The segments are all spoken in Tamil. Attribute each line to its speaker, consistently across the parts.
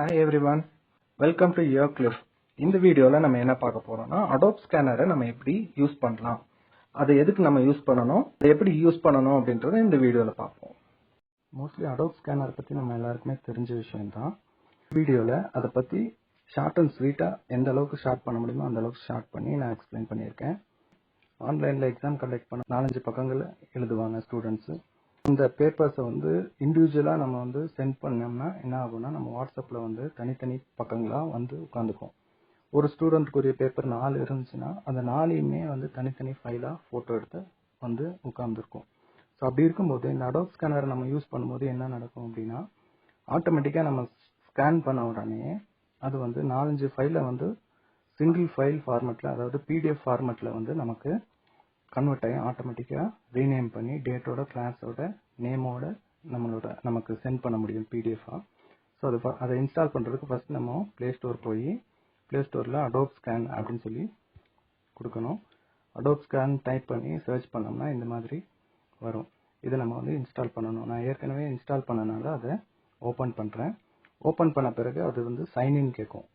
Speaker 1: Hi everyone, welcome to YourCliff. இந்த வீடியோல நம்ம என்ன பார்க்க போறோம்னா Adobe ஸ்கேனரை நம்ம எப்படி யூஸ் பண்ணலாம், அதை எதுக்கு நம்ம யூஸ் பண்ணணும், அதை எப்படி யூஸ் பண்ணணும் அப்படின்றத இந்த வீடியோல பார்ப்போம். மோஸ்ட்லி Adobe ஸ்கேனர் பத்தி நம்ம எல்லாருக்குமே தெரிஞ்ச விஷயம் தான். வீடியோல அதை பத்தி ஷார்ட் அண்ட் ஸ்வீட்டா எந்த அளவுக்கு ஷார்ட் பண்ண முடியுமோ அந்த அளவுக்கு ஷார்ட் பண்ணி நான் எக்ஸ்பிளைன் பண்ணியிருக்கேன். ஆன்லைன்ல எக்ஸாம் கண்டக்ட் பண்ண 4-5 பக்கங்கள் எழுதுவாங்க ஸ்டூடெண்ட்ஸ். இந்த பேப்பர்ஸை இண்டிவிஜுவலாக நம்ம சென்ட் பண்ணோம்னா என்ன ஆகும்னா, நம்ம வாட்ஸ்அப்பில் தனித்தனி பக்கங்களாக உட்காந்துக்கும். ஒரு ஸ்டூடெண்ட்டுக்குரிய பேப்பர் 4 இருந்துச்சுன்னா அந்த 4யுமே தனித்தனி ஃபைலாக ஃபோட்டோ எடுத்து உட்காந்துருக்கும். ஸோ அப்படி இருக்கும்போது இந்த Adobe ஸ்கேனரை நம்ம யூஸ் பண்ணும்போது என்ன நடக்கும் அப்படின்னா, ஆட்டோமேட்டிக்காக நம்ம ஸ்கேன் பண்ண உடனே அது 4-5 ஃபைலை சிங்கிள் ஃபைல் ஃபார்மெட்டில், அதாவது பிடிஎஃப் ஃபார்மெட்டில் நமக்கு கன்வெர்ட் ஆகி ஆட்டோமேட்டிக்காக ரீநேம் பண்ணி டேட்டோட கிளாஸோட நேமோட நமக்கு சென்ட் பண்ண முடியும் பிடிஎஃபாக. ஸோ அதை இன்ஸ்டால் பண்ணுறதுக்கு ஃபர்ஸ்ட் நம்ம ப்ளே ஸ்டோர் போய் ப்ளே ஸ்டோரில் Adobe ஸ்கேன் அப்படின்னு சொல்லி கொடுக்கணும். Adobe ஸ்கேன் டைப் பண்ணி சர்ச் பண்ணோம்னா இந்த மாதிரி வரும். இதை நம்ம இன்ஸ்டால் பண்ணணும். நான் ஏற்கனவே இன்ஸ்டால் பண்ணனால அதை ஓப்பன் பண்ணுறேன். ஓப்பன் பண்ண பிறகு அது சைன்இன் கேட்கும்.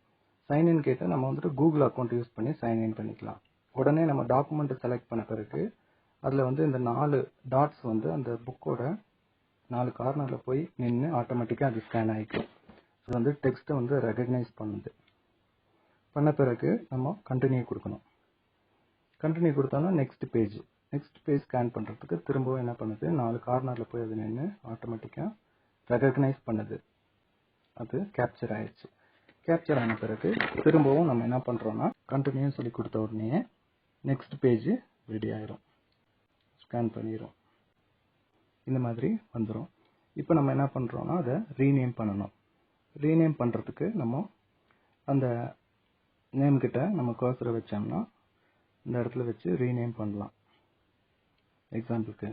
Speaker 1: சைன்இன் கேட்டு நம்ம கூகுள் அக்கௌண்ட் யூஸ் பண்ணி சைன்இன் பண்ணிக்கலாம். உடனே நம்ம டாக்குமெண்ட் செலக்ட் பண்ண பிறகு அதில் இந்த 4 டாட்ஸ் அந்த புக்கோட 4 கார்னரில் போய் நின்று ஆட்டோமேட்டிக்காக அது ஸ்கேன் ஆகிக்கும். அது டெக்ஸ்ட்டை ரெகக்னைஸ் பண்ணுது. பண்ண பிறகு நம்ம கண்டினியூ கொடுக்கணும். கண்டினியூ கொடுத்தோம்னா நெக்ஸ்ட் பேஜ் ஸ்கேன் பண்ணுறதுக்கு திரும்பவும் என்ன பண்ணுது, 4 கார்னரில் போய் அது நின்று ஆட்டோமேட்டிக்காக ரெகக்னைஸ் பண்ணுது. அது கேப்சர் ஆயிடுச்சு. கேப்சர் ஆன பிறகு திரும்பவும் நம்ம என்ன பண்ணுறோம்னா, கண்டினியூ சொல்லி கொடுத்த உடனே நெக்ஸ்ட் பேஜ் ரெடி ஆயிரும், ஸ்கேன் பண்ணிடும். இந்த மாதிரி வந்துடும். இப்போ நம்ம என்ன பண்ணுறோம்னா, அதை ரீநேம் பண்ணணும். ரீநேம் பண்ணுறதுக்கு நம்ம அந்த நேம் கிட்ட நம்ம கர்சரை வச்சோம்னா இந்த இடத்துல வச்சு ரீநேம் பண்ணலாம். எக்ஸாம்பிளுக்கு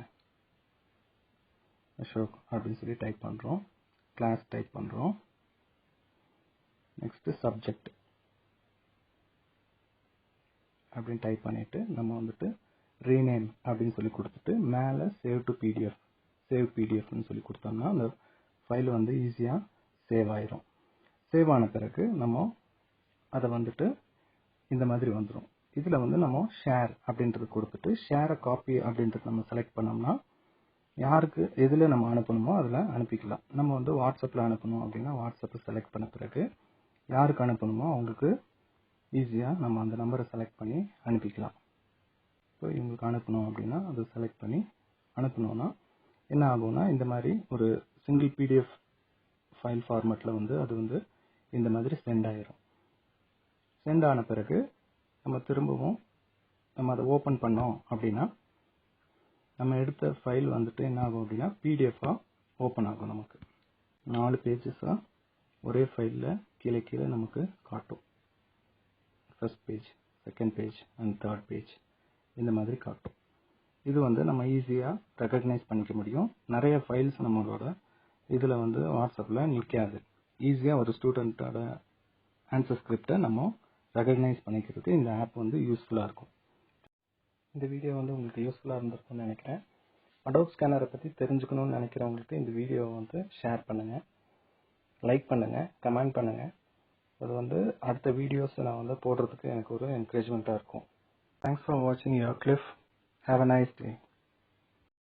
Speaker 1: அசோக் அப்படின்னு சொல்லி டைப் பண்ணுறோம். கிளாஸ் டைப் பண்ணுறோம். நெக்ஸ்ட் சப்ஜெக்ட் அப்படின்னு டைப் பண்ணிட்டு நம்ம ரீநேம் அப்படின்னு சொல்லி கொடுத்துட்டு மேலே சேவ் பிடிஎஃப்னு சொல்லி கொடுத்தோம்னா அந்த ஃபைல் ஈஸியாக சேவ் ஆயிரும். சேவ் ஆன பிறகு நம்ம அதை இந்த மாதிரி வந்துடும். இதில் நம்ம ஷேர் அப்படின்றது கொடுத்துட்டு ஷேரை காப்பி அப்படின்றது நம்ம செலக்ட் பண்ணோம்னா யாருக்கு எதில் நம்ம அனுப்பணுமோ அதில் அனுப்பிக்கலாம். நம்ம வாட்ஸ்அப்பில் அனுப்பணும் அப்படின்னா வாட்ஸ்அப்பை செலக்ட் பண்ண பிறகு யாருக்கு அனுப்பணுமோ அவங்களுக்கு ஈஸியாக நம்ம அந்த நம்பரை செலக்ட் பண்ணி அனுப்பிக்கலாம். இப்போ இவங்களுக்கு அனுப்பணும் அப்படின்னா அதை செலக்ட் பண்ணி அனுப்பணும்னா என்ன ஆகும்னா, இந்த மாதிரி ஒரு சிங்கிள் பிடிஎஃப் ஃபைல் ஃபார்மேட்டில் அது இந்த மாதிரி சென்ட் ஆயிரும். சென்ட் ஆன பிறகு நம்ம திரும்பவும் நம்ம அதை ஓப்பன் பண்ணோம் அப்படின்னா நம்ம எடுத்த ஃபைல் என்ன ஆகும் அப்படின்னா பிடிஎஃபாக ஓப்பன் ஆகும். நமக்கு 4 பேஜஸாக ஒரே ஃபைலில் கீழே கீழே நமக்கு காட்டும். First page, second page and third page இந்த மாதிரி காட்டும். இது நம்ம ஈஸியாக ரெகக்னைஸ் பண்ணிக்க முடியும். நிறைய ஃபைல்ஸ் நம்மளோட இதில் வாட்ஸ்அப்பில் நிற்காது. ஈஸியாக ஒரு ஸ்டூடெண்ட்டோட ஆன்சர் ஸ்கிரிப்டை நம்ம ரெகக்னைஸ் பண்ணிக்கிறதுக்கு இந்த ஆப் யூஸ்ஃபுல்லாக இருக்கும். இந்த வீடியோ உங்களுக்கு யூஸ்ஃபுல்லாக இருந்திருக்கும்னு நினைக்கிறேன். Adobe ஸ்கேனரை பற்றி தெரிஞ்சுக்கணும்னு நினைக்கிறவங்களுக்கு இந்த வீடியோவை ஷேர் பண்ணுங்கள், லைக் பண்ணுங்கள், கமெண்ட் பண்ணுங்கள். அது அடுத்த வீடியோஸ் நான் போடுறதுக்கு எனக்கு ஒரு என்கரேஜ்மெண்ட்டாக இருக்கும். தேங்க்ஸ் ஃபார் வாட்சிங் YourCliff. Have a nice day.